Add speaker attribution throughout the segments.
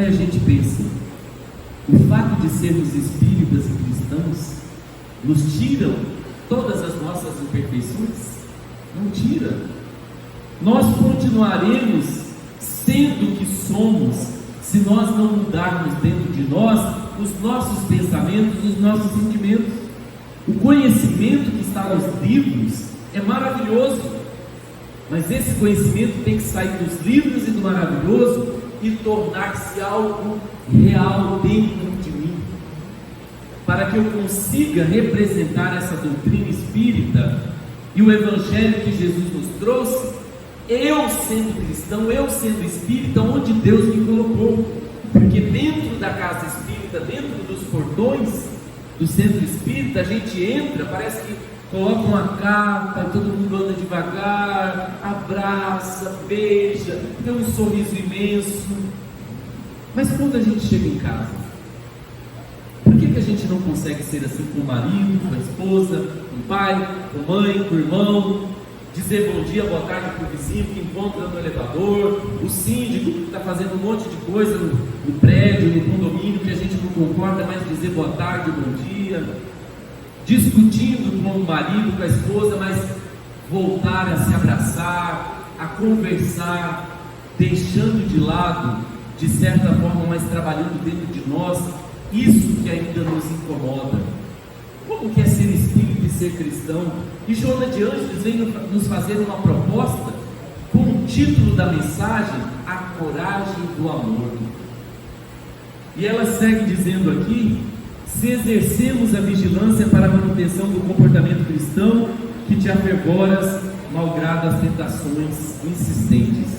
Speaker 1: A gente pensa, o fato de sermos espíritas e cristãos nos tiram todas as nossas imperfeições? Não tira. Nós continuaremos sendo o que somos se nós não mudarmos dentro de nós os nossos pensamentos, os nossos sentimentos. O conhecimento que está nos livros é maravilhoso, mas esse conhecimento tem que sair dos livros e do maravilhoso e tornar-se algo real dentro de mim, para que eu consiga representar essa doutrina espírita e o evangelho que Jesus nos trouxe, eu sendo cristão, eu sendo espírita, onde Deus me colocou. Porque dentro da casa espírita, dentro dos portões do centro espírita, a gente entra, parece que coloca uma capa e todo mundo anda devagar, abraça, beija, tem um sorriso imenso. Mas quando a gente chega em casa, por que a gente não consegue ser assim com o marido, com a esposa, com o pai, com a mãe, com o irmão? Dizer bom dia, boa tarde para o vizinho que encontra no elevador, o síndico que está fazendo um monte de coisa no prédio, no condomínio, que a gente não concorda, mas dizer boa tarde, bom dia, discutindo com o marido, com a esposa, mas voltar a se abraçar, a conversar, deixando de lado, de certa forma, mas trabalhando dentro de nós, isso que ainda nos incomoda. Como que é ser espírita e ser cristão? E Joana de Ângeles vem nos fazer uma proposta com o título da mensagem: A Coragem do Amor. E ela segue dizendo aqui: se exercemos a vigilância para a manutenção do comportamento cristão que te afervoras, malgrado as tentações insistentes.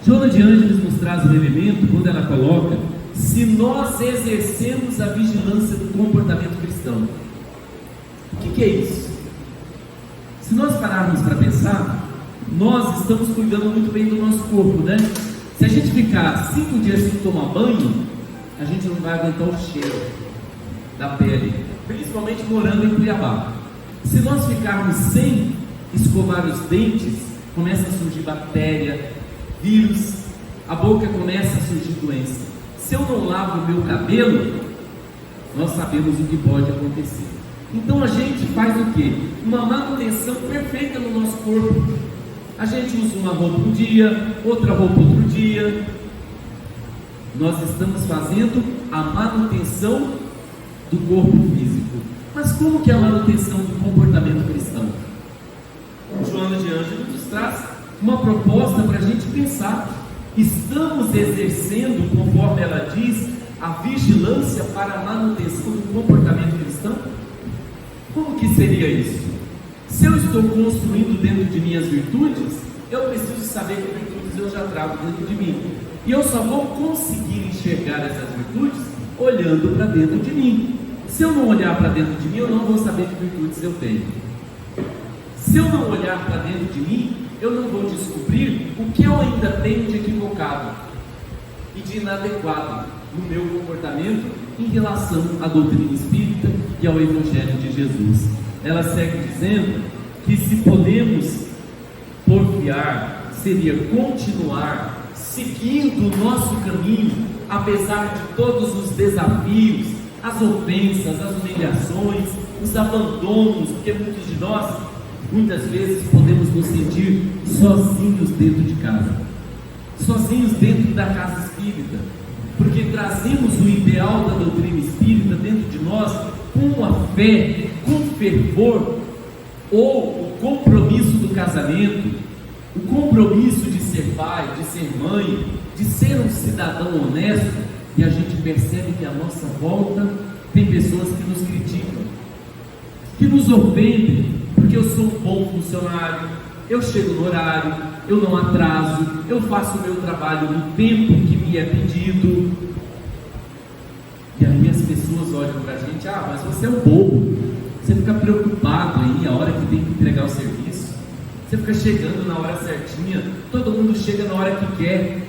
Speaker 1: Joana de Ângeles nos traz um elemento quando ela coloca: se nós exercemos a vigilância do comportamento cristão. O que é isso? Se nós pararmos para pensar, nós estamos cuidando muito bem do nosso corpo, né? Se a gente ficar 5 dias sem tomar banho, a gente não vai aguentar o cheiro da pele, principalmente morando em Cuiabá. Se nós ficarmos sem escovar os dentes, começa a surgir bactéria, vírus, a boca começa a surgir doença. Se eu não lavo o meu cabelo, nós sabemos o que pode acontecer. Então a gente faz o quê? Uma manutenção perfeita no nosso corpo. A gente usa uma roupa um dia, outra roupa outro dia. Nós estamos fazendo a manutenção do corpo físico. Mas como que é a manutenção do comportamento cristão? Joana de Ângeles nos traz uma proposta para a gente pensar. Estamos exercendo, conforme ela diz, a vigilância para a manutenção do comportamento cristão? Como que seria isso? Se eu estou construindo dentro de mim as virtudes, eu preciso saber que virtudes eu já trago dentro de mim. E eu só vou conseguir enxergar essas virtudes olhando para dentro de mim. Se eu não olhar para dentro de mim, eu não vou saber que virtudes eu tenho. Se eu não olhar para dentro de mim, eu não vou descobrir o que eu ainda tenho de equivocado e de inadequado no meu comportamento em relação à doutrina espírita e ao Evangelho de Jesus. Ela segue dizendo que se podemos porfiar, seria continuar seguindo o nosso caminho, apesar de todos os desafios, as ofensas, as humilhações, os abandonos, porque muitos de nós, muitas vezes, podemos nos sentir sozinhos dentro de casa, sozinhos dentro da casa espírita, porque trazemos o ideal da doutrina espírita dentro de nós com a fé, com fervor, ou o compromisso do casamento, o compromisso de ser pai, de ser mãe, de ser um cidadão honesto, e a gente percebe que à nossa volta tem pessoas que nos criticam, que nos ofendem, porque eu sou um bom funcionário, eu chego no horário, eu não atraso, eu faço o meu trabalho no tempo que me é pedido. E aí as pessoas olham para a gente: ah, mas você é um bobo, você fica preocupado aí a hora que tem que entregar o serviço, você fica chegando na hora certinha, todo mundo chega na hora que quer.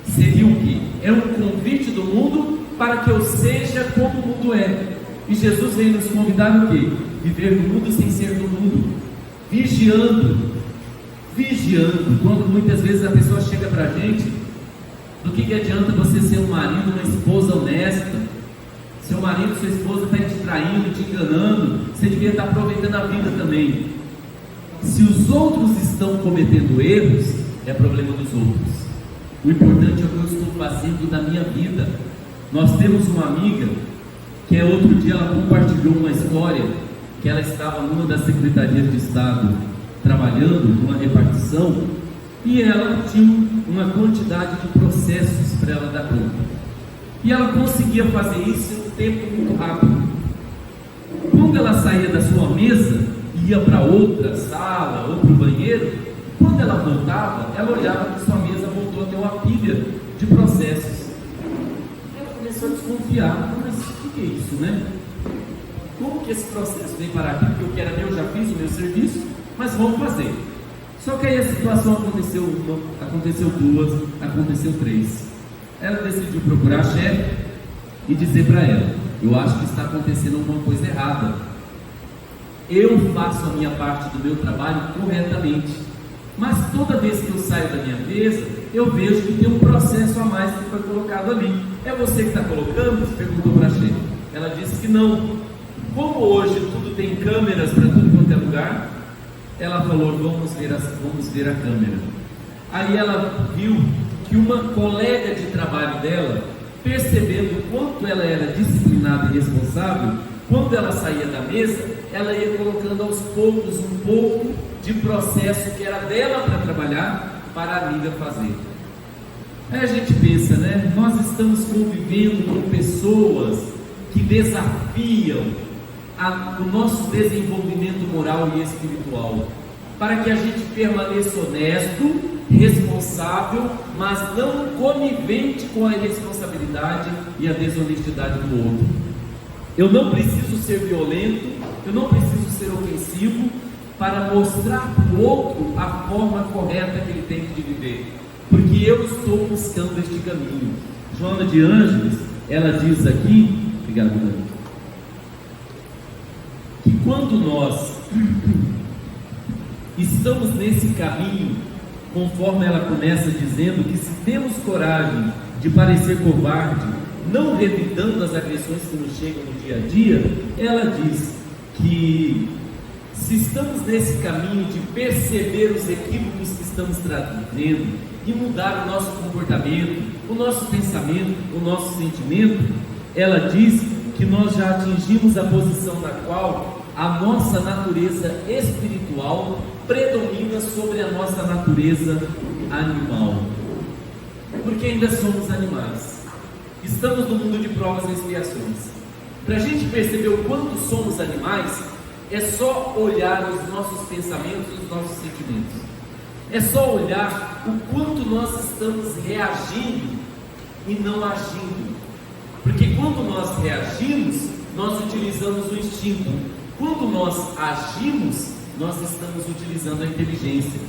Speaker 1: Seria o quê? É um convite do mundo para que eu seja como o mundo é. E Jesus veio nos convidar o quê? Viver no mundo sem ser do mundo, vigiando, quando muitas vezes a pessoa chega para a gente Do que adianta você ser um marido, uma esposa honesta? Seu marido, sua esposa está te traindo, te enganando, você devia estar aproveitando a vida também. Se os outros estão cometendo erros, é problema dos outros. O importante é o que eu estou fazendo na minha vida. Nós temos uma amiga que outro dia ela compartilhou uma história que ela estava numa das secretarias de Estado trabalhando numa repartição e ela tinha uma quantidade de processos para ela dar conta. E ela conseguia fazer isso em um tempo muito rápido. Quando ela saía da sua mesa, ia para outra sala ou para o banheiro, quando ela voltava, ela olhava que sua mesa voltou a ter uma pilha de processos. Ela começou a desconfiar, mas o que é isso, né? Como que esse processo vem parar aqui? Porque o que era meu, eu já fiz o meu serviço, mas vamos fazer. Só que aí a situação aconteceu duas, aconteceu três. Ela decidiu procurar a chefe e dizer para ela: eu acho que está acontecendo alguma coisa errada. Eu faço a minha parte do meu trabalho corretamente, mas toda vez que eu saio da minha mesa, eu vejo que tem um processo a mais que foi colocado ali. É você que está colocando? Perguntou para a chefe. Ela disse que não. Como hoje tudo tem câmeras para tudo quanto é lugar, ela falou: vamos ver a câmera. Aí ela viu que uma colega de trabalho dela, percebendo o quanto ela era disciplinada e responsável, quando ela saía da mesa, ela ia colocando aos poucos um pouco de processo que era dela para trabalhar, para a amiga fazer. Aí a gente pensa, né? Nós estamos convivendo com pessoas que desafiam o nosso desenvolvimento moral e espiritual, para que a gente permaneça honesto, responsável, mas não conivente com a irresponsabilidade e a desonestidade do outro. Eu não preciso ser violento, eu não preciso ser ofensivo para mostrar para o outro a forma correta que ele tem de viver, porque eu estou buscando este caminho. Joana de Ângeles, ela diz aqui, obrigado, Dani, que quando nós estamos nesse caminho, conforme ela começa dizendo que se temos coragem de parecer covarde, não revidando as agressões que nos chegam no dia a dia, ela diz que se estamos nesse caminho de perceber os equívocos que estamos trazendo e mudar o nosso comportamento, o nosso pensamento, o nosso sentimento, ela diz que nós já atingimos a posição na qual a nossa natureza espiritual predomina sobre a nossa natureza animal, porque ainda somos animais. Estamos no mundo de provas e expiações. Para a gente perceber o quanto somos animais, é só olhar os nossos pensamentos e os nossos sentimentos. É só olhar o quanto nós estamos reagindo e não agindo. Porque quando nós reagimos, nós utilizamos o instinto. Quando nós agimos, nós estamos utilizando a inteligência.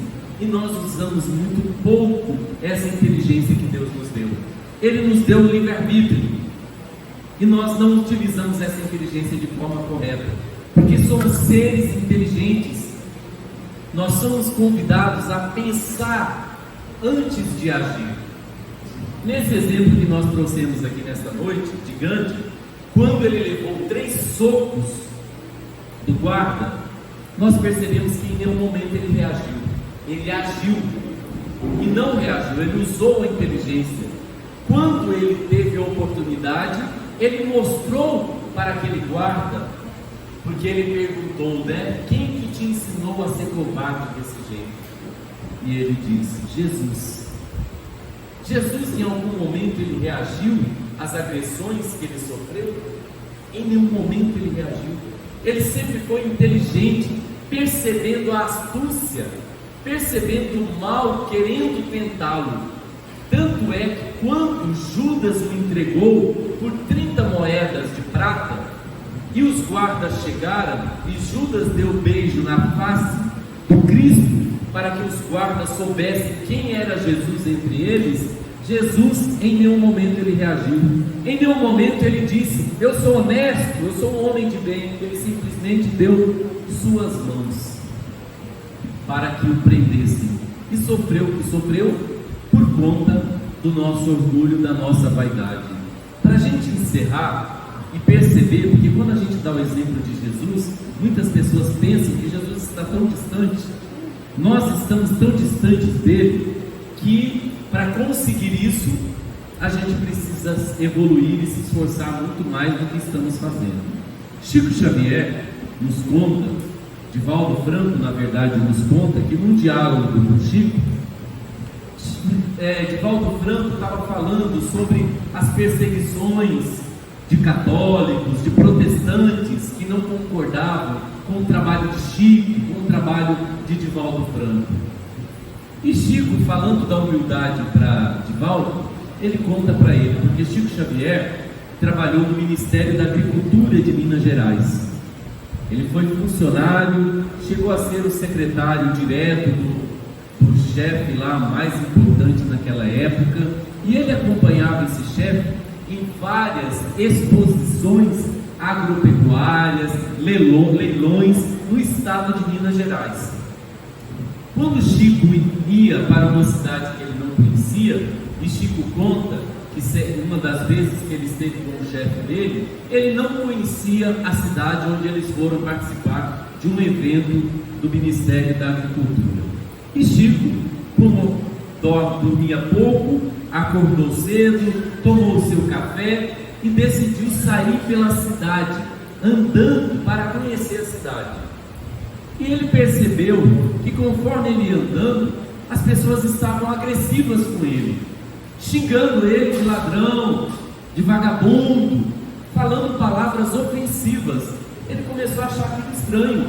Speaker 1: E nós usamos muito pouco essa inteligência que Deus nos deu. Ele nos deu o livre-arbítrio. E nós não utilizamos essa inteligência de forma correta. Porque somos seres inteligentes. Nós somos convidados a pensar antes de agir. Nesse exemplo que nós trouxemos aqui nesta noite, de Gandhi, quando ele levou 3 socos do guarda, nós percebemos que em nenhum momento ele reagiu. Ele agiu e não reagiu, ele usou a inteligência. Quando ele teve a oportunidade, ele mostrou para aquele guarda, porque ele perguntou, né? Quem que te ensinou a ser covarde desse jeito? E ele disse: Jesus. Jesus, em algum momento, ele reagiu às agressões que ele sofreu? Em nenhum momento ele reagiu. Ele sempre foi inteligente, percebendo a astúcia, percebendo o mal, querendo tentá-lo. Tanto é que quando Judas o entregou por 30 moedas de prata, e os guardas chegaram, e Judas deu um beijo na face do Cristo, para que os guardas soubessem quem era Jesus entre eles, Jesus em nenhum momento ele reagiu, em nenhum momento ele disse: eu sou honesto, eu sou um homem de bem. Ele simplesmente deu suas mãos para que o prendessem, e sofreu o que sofreu por conta do nosso orgulho, da nossa vaidade. Para a gente encerrar e perceber, porque quando a gente dá o exemplo de Jesus, muitas pessoas pensam que Jesus está tão distante, nós estamos tão distantes dele, que para conseguir isso, a gente precisa evoluir e se esforçar muito mais do que estamos fazendo. Chico Xavier nos conta, Divaldo Franco, na verdade, nos conta que num diálogo com o Chico, Divaldo Franco estava falando sobre as perseguições de católicos, de protestantes que não concordavam com o trabalho de Chico, com o trabalho de Divaldo Franco. E Chico, falando da humildade para Divaldo, ele conta para ele, porque Chico Xavier trabalhou no Ministério da Agricultura de Minas Gerais. Ele foi funcionário, chegou a ser o secretário direto do chefe lá mais importante naquela época, e ele acompanhava esse chefe em várias exposições agropecuárias, leilões no estado de Minas Gerais. Quando Chico ia para uma cidade que ele não conhecia, e Chico conta que uma das vezes que ele esteve com o chefe dele, ele não conhecia a cidade onde eles foram participar de um evento do Ministério da Agricultura. E Chico, como dormia pouco, acordou cedo, tomou o seu café e decidiu sair pela cidade, andando para conhecer a cidade. E ele percebeu que conforme ele ia andando, as pessoas estavam agressivas com ele, xingando ele de ladrão, de vagabundo, falando palavras ofensivas. Ele começou a achar aquilo estranho.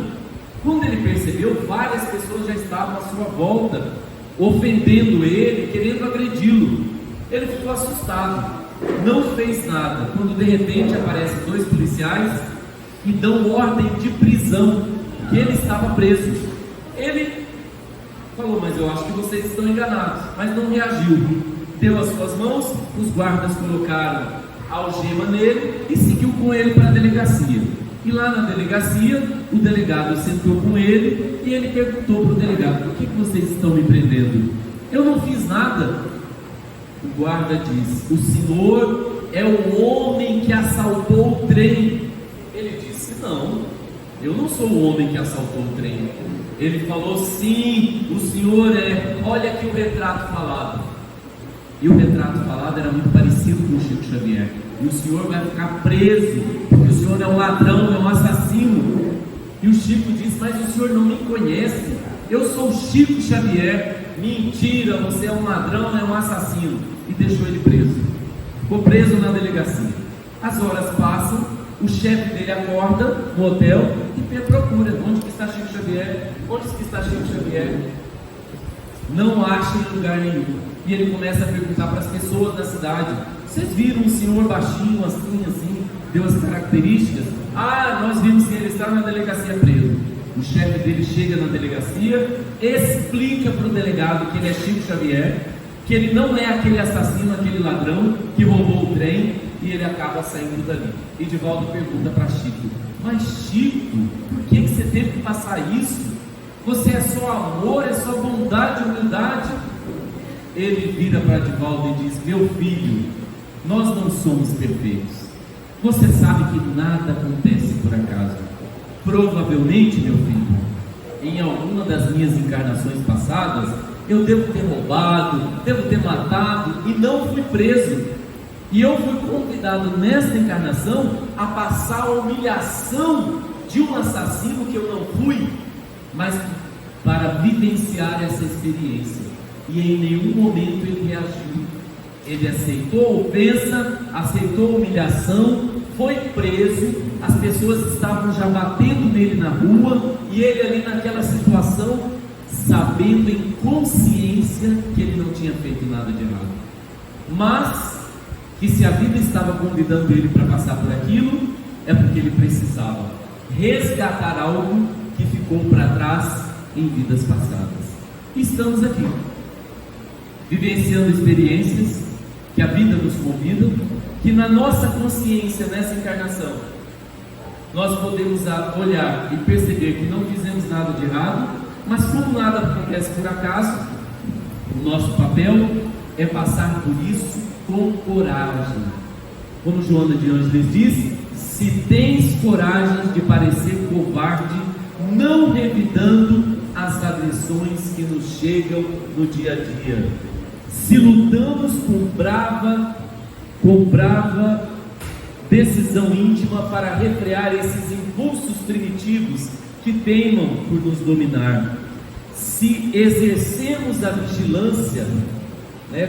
Speaker 1: Quando ele percebeu, várias pessoas já estavam à sua volta, ofendendo ele, querendo agredi-lo. Ele ficou assustado, não fez nada, quando de repente aparecem 2 policiais e dão ordem de prisão, que ele estava preso. Ele falou: mas eu acho que vocês estão enganados, mas não reagiu. Deu as suas mãos, os guardas colocaram a algema nele e seguiu com ele para a delegacia. E lá na delegacia, o delegado sentou com ele e ele perguntou para o delegado: por que vocês estão me prendendo? Eu não fiz nada. O guarda disse: o senhor é o homem que assaltou o trem. Ele disse: não, eu não sou o homem que assaltou o trem. Ele falou: sim, o senhor é. Olha aqui o retrato falado. E o retrato falado era muito parecido com o Chico Xavier. E o senhor vai ficar preso, porque o senhor é um ladrão, é um assassino. E o Chico disse: mas o senhor não me conhece, eu sou o Chico Xavier. Mentira, você é um ladrão, é um assassino. E deixou ele preso. Ficou preso na delegacia. As horas passam, o chefe dele acorda no hotel e procura: onde que está Chico Xavier? Onde que está Chico Xavier? Não acha em lugar nenhum. E ele começa a perguntar para as pessoas da cidade: vocês viram um senhor baixinho assim, deu as características? Ah, nós vimos que ele está na delegacia preso. O chefe dele chega na delegacia, explica para o delegado que ele é Chico Xavier, que ele não é aquele assassino, aquele ladrão que roubou o trem, e ele acaba saindo dali. E Divaldo pergunta para Chico: mas Chico, por que você teve que passar isso? Você é só amor, é só bondade e humildade. Ele vira para Divaldo e diz: meu filho, nós não somos perfeitos. Você sabe que nada acontece por acaso. Provavelmente, meu filho, em alguma das minhas encarnações passadas, eu devo ter roubado, devo ter matado e não fui preso. E eu fui convidado nesta encarnação a passar a humilhação de um assassino que eu não fui, mas para vivenciar essa experiência. E em nenhum momento ele reagiu. Ele aceitou a ofensa, aceitou a humilhação, foi preso, as pessoas estavam já batendo nele na rua, e ele ali naquela situação, sabendo em consciência que ele não tinha feito nada de errado, mas que se a vida estava convidando ele para passar por aquilo, é porque ele precisava resgatar algo que ficou para trás em vidas passadas. E estamos aqui, vivenciando experiências que a vida nos convida, que na nossa consciência, nessa encarnação, nós podemos olhar e perceber que não fizemos nada de errado, mas como nada acontece por acaso, o nosso papel é passar por isso com coragem. Como Joana de Ângeles diz: se tens coragem de parecer covarde, não revidando as agressões que nos chegam no dia a dia. Se lutamos com brava decisão íntima para refrear esses impulsos primitivos que teimam por nos dominar. Se exercemos a vigilância,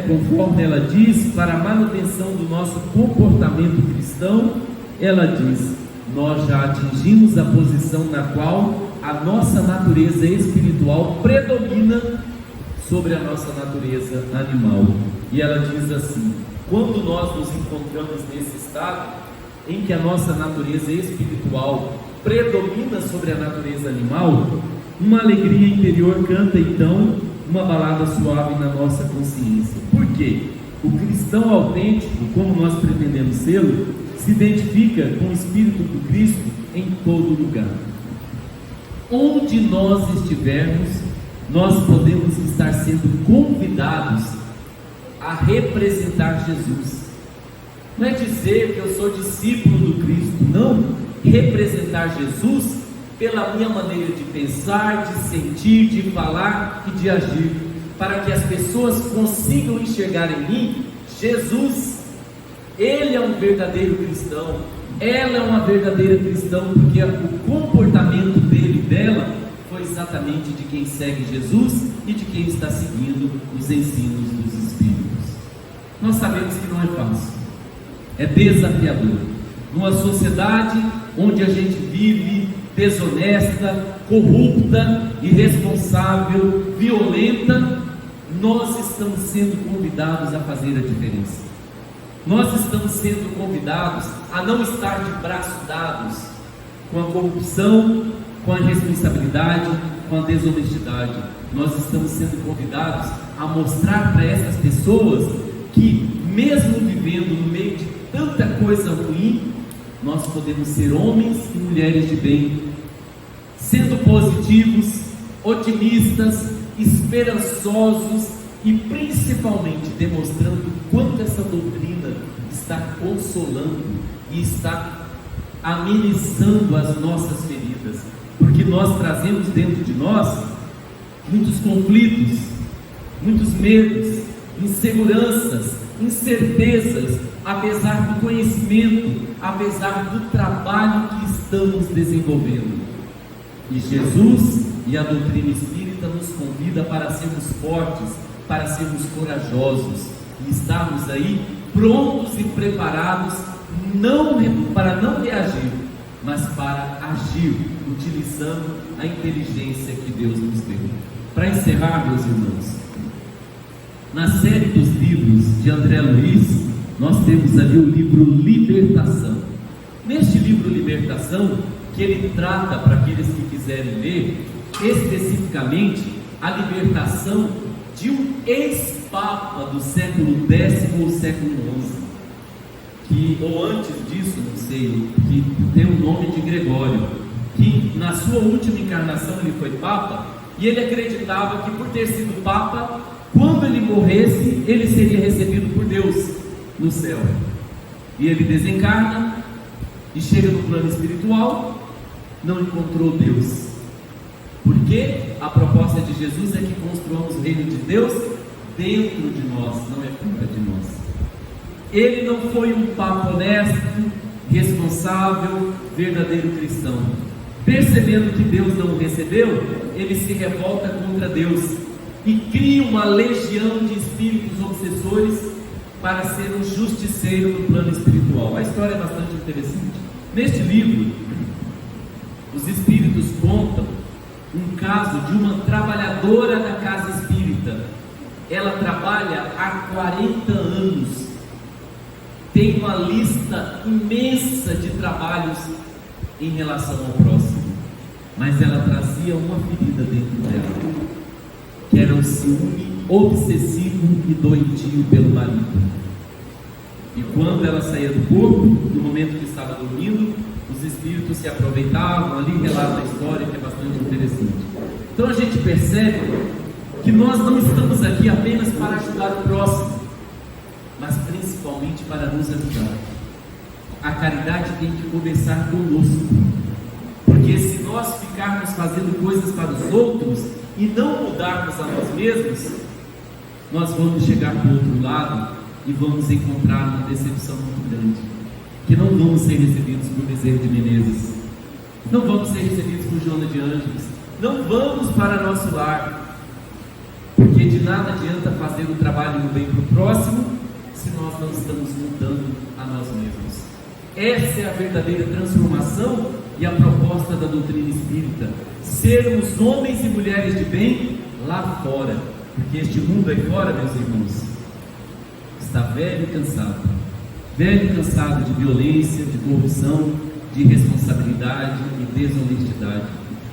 Speaker 1: conforme ela diz, para a manutenção do nosso comportamento cristão, ela diz: nós já atingimos a posição na qual a nossa natureza espiritual predomina sobre a nossa natureza animal. E ela diz assim: quando nós nos encontramos nesse estado em que a nossa natureza espiritual predomina sobre a natureza animal, uma alegria interior canta então uma balada suave na nossa consciência. Por quê? O cristão autêntico, como nós pretendemos ser, se identifica com o Espírito do Cristo em todo lugar. Onde nós estivermos, nós podemos estar sendo convidados a representar Jesus. Não é dizer que eu sou discípulo do Cristo, não. Representar Jesus pela minha maneira de pensar, de sentir, de falar e de agir, para que as pessoas consigam enxergar em mim Jesus. Ele é um verdadeiro cristão, ela é uma verdadeira cristã, porque o comportamento dele e dela foi exatamente de quem segue Jesus e de quem está seguindo os ensinos dos Espíritos. Nós sabemos que não é fácil, é desafiador. Numa sociedade onde a gente vive desonesta, corrupta, irresponsável, violenta, nós estamos sendo convidados a fazer a diferença. Nós estamos sendo convidados a não estar de braços dados com a corrupção, com a irresponsabilidade, com a desonestidade. Nós estamos sendo convidados a mostrar para essas pessoas que, mesmo vivendo no meio de tanta coisa ruim, nós podemos ser homens e mulheres de bem, sendo positivos, otimistas, esperançosos e principalmente demonstrando quanto essa doutrina está consolando e está amenizando as nossas feridas, porque nós trazemos dentro de nós muitos conflitos, muitos medos, inseguranças, incertezas, apesar do conhecimento, apesar do trabalho que estamos desenvolvendo. E Jesus e a doutrina espírita nos convida para sermos fortes, para sermos corajosos e estarmos aí prontos e preparados, não para não reagir, mas para agir, utilizando a inteligência que Deus nos deu. Para encerrar, meus irmãos, na série dos livros de André Luiz, nós temos ali o livro Libertação. Neste livro Libertação, que ele trata, para aqueles que quiserem ler, especificamente a libertação de um ex-papa do século X ou século XI, ou antes disso, não sei, que tem o nome de Gregório, que na sua última encarnação ele foi papa, e ele acreditava que por ter sido papa, quando ele morresse, ele seria recebido por Deus no céu. E ele desencarna e chega no plano espiritual, não encontrou Deus, porque a proposta de Jesus é que construamos o reino de Deus dentro de nós, não é fora de nós. Ele não foi um papa honesto, responsável, verdadeiro cristão. Percebendo que Deus não o recebeu, ele se revolta contra Deus e cria uma legião de espíritos obsessores para ser um justiceiro no plano espiritual. A história é bastante interessante. Neste livro, os espíritos contam um caso de uma trabalhadora da casa espírita. Ela trabalha há 40 anos, tem uma lista imensa de trabalhos em relação ao próximo, mas ela trazia uma ferida dentro dela, que era o ciúme obsessivo e doentio pelo marido. E quando ela saía do corpo, no momento que estava dormindo, os espíritos se aproveitavam, ali relata a história, que é bastante interessante. Então a gente percebe que nós não estamos aqui apenas para ajudar o próximo, principalmente para nos ajudar. A caridade tem que começar conosco, porque se nós ficarmos fazendo coisas para os outros e não mudarmos a nós mesmos, nós vamos chegar para o outro lado e vamos encontrar uma decepção muito grande, que não vamos ser recebidos por Bezerra de Menezes, não vamos ser recebidos por Joana de Ângeles, não vamos para nosso lar, porque de nada adianta fazer o trabalho no bem para o próximo, se nós não estamos mudando a nós mesmos. Essa é a verdadeira transformação e a proposta da doutrina espírita: sermos homens e mulheres de bem lá fora, porque este mundo aí fora, meus irmãos, está velho e cansado de violência, de corrupção, de irresponsabilidade e desonestidade.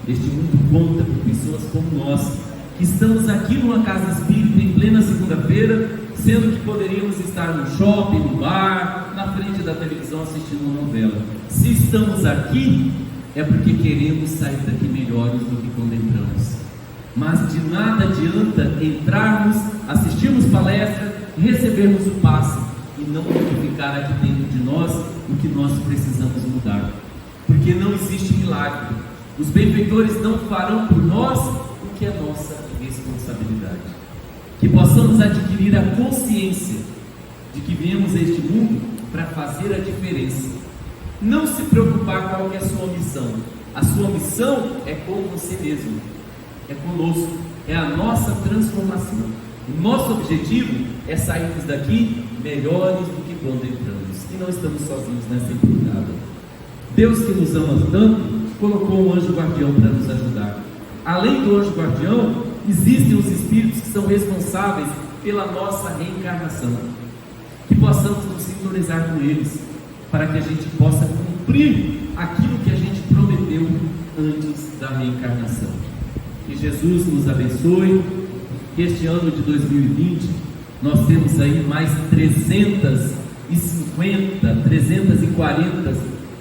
Speaker 1: Este mundo conta por pessoas como nós, que estamos aqui numa casa espírita em plena segunda-feira, sendo que poderíamos estar no shopping, no bar, na frente da televisão assistindo uma novela. Se estamos aqui, é porque queremos sair daqui melhores do que quando entramos. Mas de nada adianta entrarmos, assistirmos palestra, recebermos o passe e não modificar aqui dentro de nós o que nós precisamos mudar, porque não existe milagre. Os benfeitores não farão por nós o que é nossa responsabilidade. Que possamos adquirir a consciência de que viemos a este mundo para fazer a diferença. Não se preocupar qual é a sua missão. A sua missão é com você mesmo, é conosco, é a nossa transformação. O nosso objetivo é sairmos daqui melhores do que quando entramos, e não estamos sozinhos nessa empreitada. Deus, que nos ama tanto, colocou um anjo guardião para nos ajudar. Além do anjo guardião, existem os espíritos que são responsáveis pela nossa reencarnação. Que possamos nos sintonizar com eles, para que a gente possa cumprir aquilo que a gente prometeu antes da reencarnação. Que Jesus nos abençoe. Que este ano de 2020 nós temos aí mais 340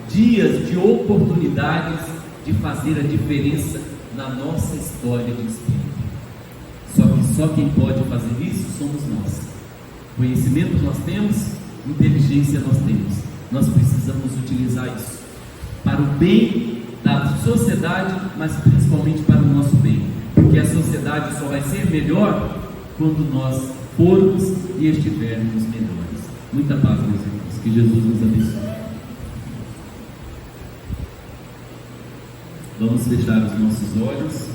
Speaker 1: dias de oportunidades de fazer a diferença na nossa história de espírito. Só quem pode fazer isso somos nós. Conhecimento nós temos, inteligência nós temos. Nós precisamos utilizar isso para o bem da sociedade, mas principalmente para o nosso bem, porque a sociedade só vai ser melhor quando nós formos e estivermos melhores. Muita paz, meus irmãos, que Jesus nos abençoe. Vamos fechar os nossos olhos,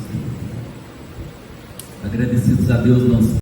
Speaker 1: agradecidos a Deus, nosso